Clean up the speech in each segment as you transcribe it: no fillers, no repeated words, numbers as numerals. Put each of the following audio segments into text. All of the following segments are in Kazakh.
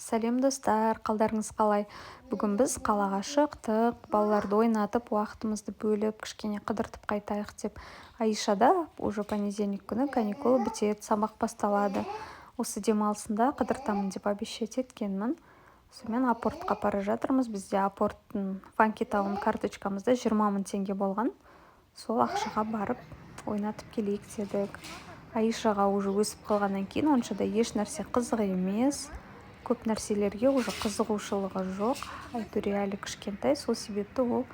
Сәлем достар, қалдарыңыз қалай? Бүгін біз қалаға шықтық, балаларды ойнатып, уақытымызды бөліп, кішкене қыдыртып қайтайық деп. Аишада уже понедельник күні каникулы бітеді, сабақ басталады. Осы демалысында қыдыртамын деп обещать еткенмін. Сонымен апортқа бара жатырмыз. Бізде апорттың Funky Town карточкамызда 20 мың теңге болған. Сол ақшаға барып ойнатып келейік дедік. Аишаға уже өсіп қалғаннан кейін онша да еш нәрсе қызық емес. Көп нәрселерге уже қызығушылығы жоқ. Әйтеуір әлі кішкентай, сол себепті ол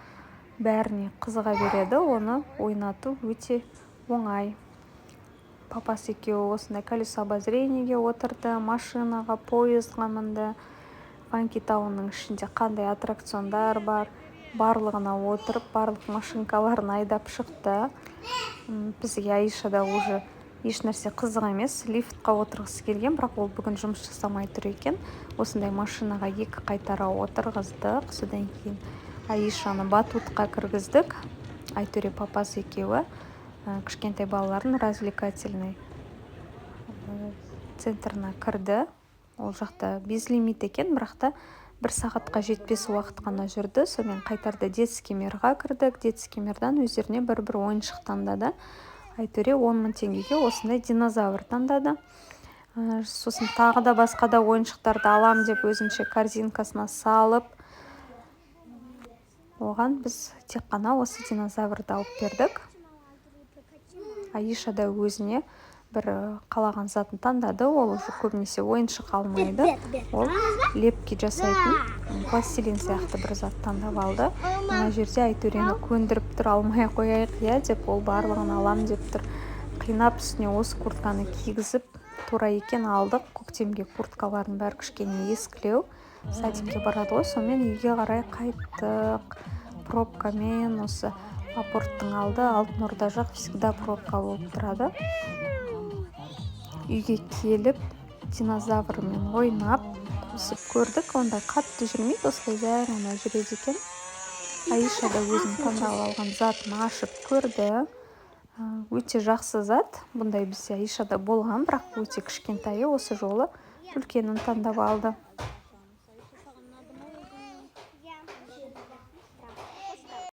бәріне қызыға береді. Оны ойнату өте оңай. Папасы екеуі осындай колесо обозрениеге отырды, машинаға, поездға мінді. Funky Townның ішінде қандай аттракциондар бар, барлығына отырып, барлық машинкаларын айдап шықты. Бізге Аишада уже еш нәрсе қызық емес, лифтқа отырғысы келген, бірақ ол бүгін жұмыс жасамай тұр екен. Осындай машинаға екі қайтара отырғыздық. Содан кейін Аишаны батутқа кіргіздік. Әйтеуір папасы екеуі кішкентай балалардың развлекательный центрына кірді. Ол жақта безлимит екен, бірақ та 1 сағатқа жетпес уақыт қана жүрді. Сонымен қайтарда детский мирға кірдік. Детский мирдан өздеріне бір ойыншық таңдады. Әйтеуір 10 мың теңгеге осындай динозавр таңдады. Сосын тағы да басқа да ойыншықтарды алам деп өзінше корзинкасына салып, оған біз тек қана осы динозаврды алып бердік. Аиша да өзіне бір қалаған затын таңдады. Ол уже көбінесе ойыншық алмайды. Ол лепки жасайтын пластилин сияқты бір зат таңдап алды. Мына жерде әйтеуір көндіріп тұр, алмай қояйық деп, ол барлығын алам деп тұр. Қинап үстіне осы куртканы кигізіп, тура екен алдық. Көктемге курткалардың бәрі кішкене ескілеу. Садикке барады ғой, сонымен үйге қарай қайттық. Пробкамен осы апорттың алды, Алтын Орда жақ всегда пробка болып тұрады. Үйге келіп, динозаврмен ойнап, қосып көрдік. Ондай қатты жүрмейді, осылай жай ғана жүреді екен. Аиша да өзінің таңдап алған затын ашып көрді. Өте жақсы зат. Бұндай бізде Аишада болған, бірақ өте кішкентайы, осы жолы үлкенін таңдап алды.